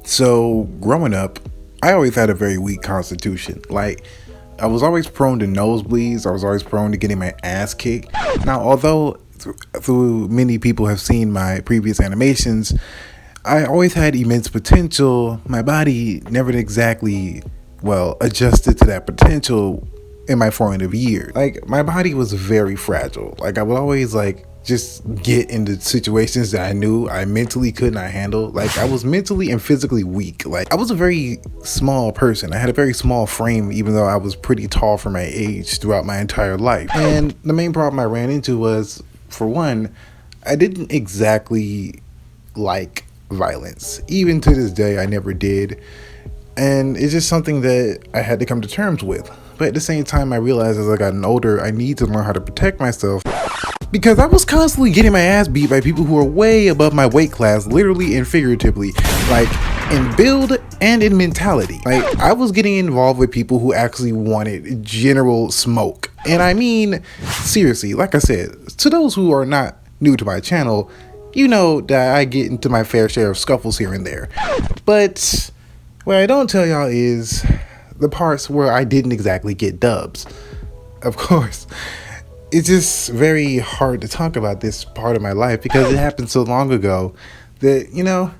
So, growing up, I always had a very weak constitution. Like, I was always prone to nosebleeds. I was always prone to getting my ass kicked. Now, although through many people have seen my previous animations, I always had immense potential. My body never exactly, adjusted to that potential in my formative years. Like, my body was very fragile. Like, I would always, just get into situations that I knew I mentally could not handle. Like, I was mentally and physically weak. Like, I was a very small person. I had a very small frame, even though I was pretty tall for my age throughout my entire life. And the main problem I ran into was, for one, I didn't exactly like violence. Even to this day, I never did. And it's just something that I had to come to terms with. But at the same time, I realized as I gotten older, I need to learn how to protect myself, because I was constantly getting my ass beat by people who are way above my weight class, literally and figuratively, like in build and in mentality. Like, I was getting involved with people who actually wanted general smoke. And I mean, seriously, like I said, to those who are not new to my channel, you know that I get into my fair share of scuffles here and there. But what I don't tell y'all is the parts where I didn't exactly get dubs. Of course, it's just very hard to talk about this part of my life because it happened so long ago that,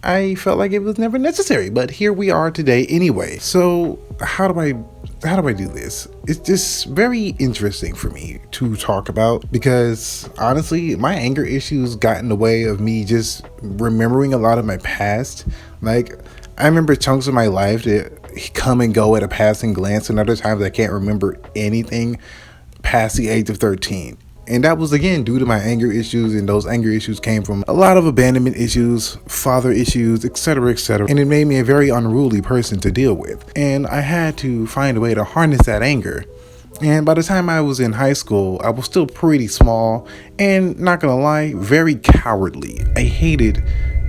I felt like it was never necessary. But here we are today anyway. So how do I do this? It's just very interesting for me to talk about because honestly, my anger issues got in the way of me just remembering a lot of my past. Like, I remember chunks of my life that come and go at a passing glance, and other times I can't remember anything past the age of 13. And that was again due to my anger issues, and those anger issues came from a lot of abandonment issues, father issues, etc., etc. And it made me a very unruly person to deal with. And I had to find a way to harness that anger. And by the time I was in high school, I was still pretty small and, not gonna lie, very cowardly. I hated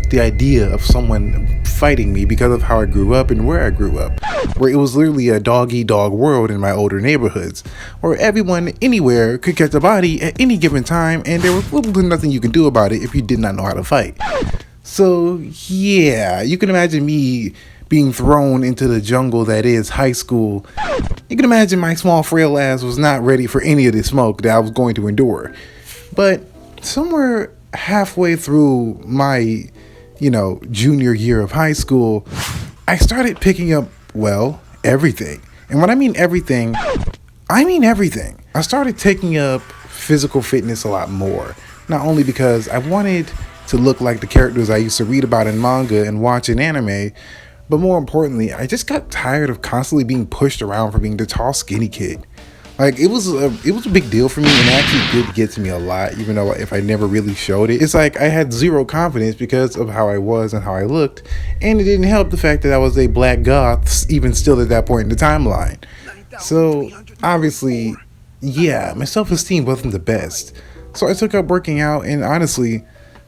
the idea of someone fighting me because of how I grew up and where I grew up, where it was literally a dog-eat-dog world in my older neighborhoods, where everyone anywhere could catch a body at any given time, and there was little to nothing you can do about it if you did not know how to fight. So yeah, you can imagine me being thrown into the jungle that is high school. You can imagine my small frail ass was not ready for any of the smoke that I was going to endure. But somewhere halfway through my junior year of high school, I started picking up, everything. And when I mean everything, I mean everything. I started taking up physical fitness a lot more. Not only because I wanted to look like the characters I used to read about in manga and watch in anime, but more importantly, I just got tired of constantly being pushed around for being the tall, skinny kid. Like, it was a big deal for me, and it actually did get to me a lot, even though if I never really showed it. It's like I had zero confidence because of how I was and how I looked, and it didn't help the fact that I was a black goth, even still at that point in the timeline. So, obviously, yeah, my self-esteem wasn't the best. So I took up working out, and honestly,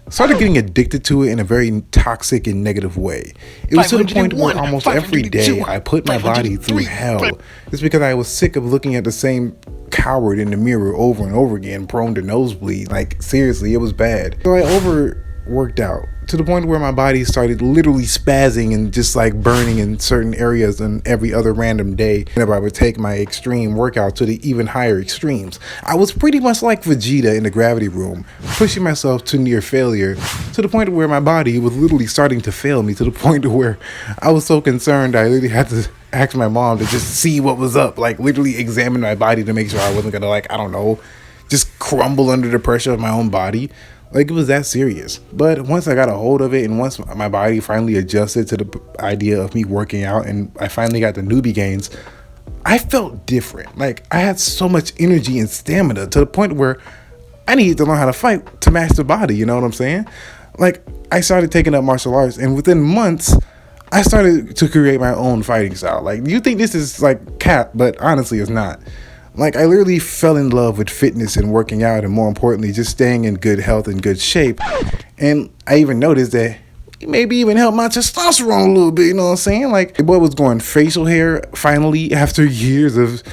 started getting addicted to it in a very toxic and negative way. It was to the point where almost every day I put my body through hell just because I was sick of looking at the same coward in the mirror over and over again, prone to nosebleed. Like, seriously, it was bad. So I overworked out to the point where my body started literally spazzing and just burning in certain areas on every other random day whenever I would take my extreme workout to the even higher extremes. I was pretty much like Vegeta in the gravity room, pushing myself to near failure, to the point where my body was literally starting to fail me, to the point where I was so concerned I literally had to ask my mom to just see what was up, literally examine my body to make sure I wasn't gonna just crumble under the pressure of my own body. It was that serious. But once I got a hold of it, and once my body finally adjusted to the idea of me working out, and I finally got the newbie gains, I felt different. I had so much energy and stamina to the point where I needed to learn how to fight to match the body, you know what I'm saying? I started taking up martial arts, and within months, I started to create my own fighting style. You think this is cap, but honestly, it's not. I literally fell in love with fitness and working out, and more importantly, just staying in good health and good shape. And I even noticed that it maybe even helped my testosterone a little bit, you know what I'm saying? The boy was growing facial hair finally after years of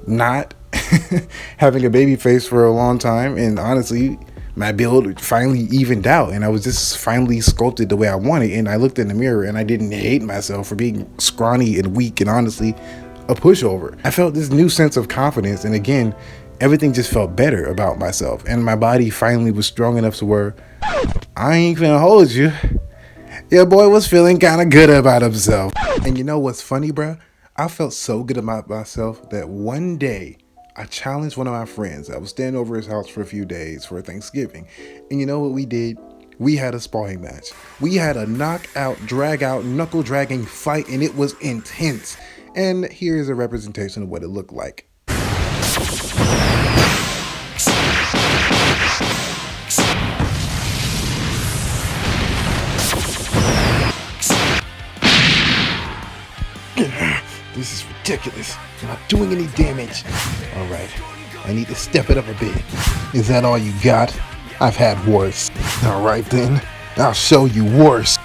not having a baby face for a long time. And honestly, my build finally evened out, and I was just finally sculpted the way I wanted. And I looked in the mirror and I didn't hate myself for being scrawny and weak and honestly a pushover. I felt this new sense of confidence, and again, everything just felt better about myself. And my body finally was strong enough to where I ain't gonna hold you. Your boy was feeling kind of good about himself. And you know what's funny, bruh? I felt so good about myself that one day I challenged one of my friends. I was staying over his house for a few days for Thanksgiving. And you know what we did? We had a sparring match. We had a knockout, drag out, Knuckle Dragon fight, and it was intense. And here's a representation of what it looked like. This is ridiculous. I'm not doing any damage. All right, I need to step it up a bit. Is that all you got? I've had worse. All right then, I'll show you worse.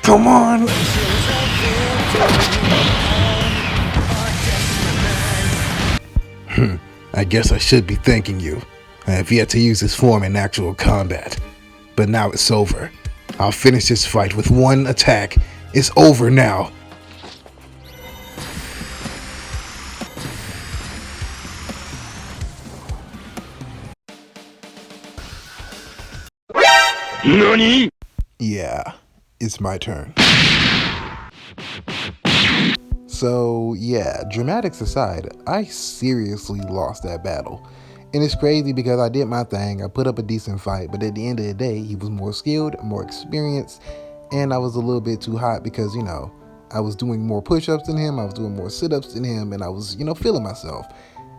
Come on. I guess I should be thanking you. I have yet to use this form in actual combat. But now it's over. I'll finish this fight with one attack. It's over now. NANI? Yeah, it's my turn. So yeah, dramatics aside, I seriously lost that battle. And it's crazy because I did my thing, I put up a decent fight, but at the end of the day, he was more skilled, more experienced, and I was a little bit too hot because, you know, I was doing more push-ups than him, I was doing more sit-ups than him, and I was, you know, feeling myself.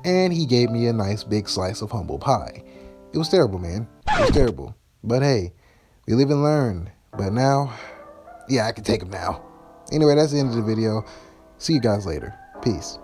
And he gave me a nice big slice of humble pie. It was terrible, man. It was terrible. But hey, we live and learn. But now, yeah, I can take him now. Anyway, that's the end of the video. See you guys later. Peace.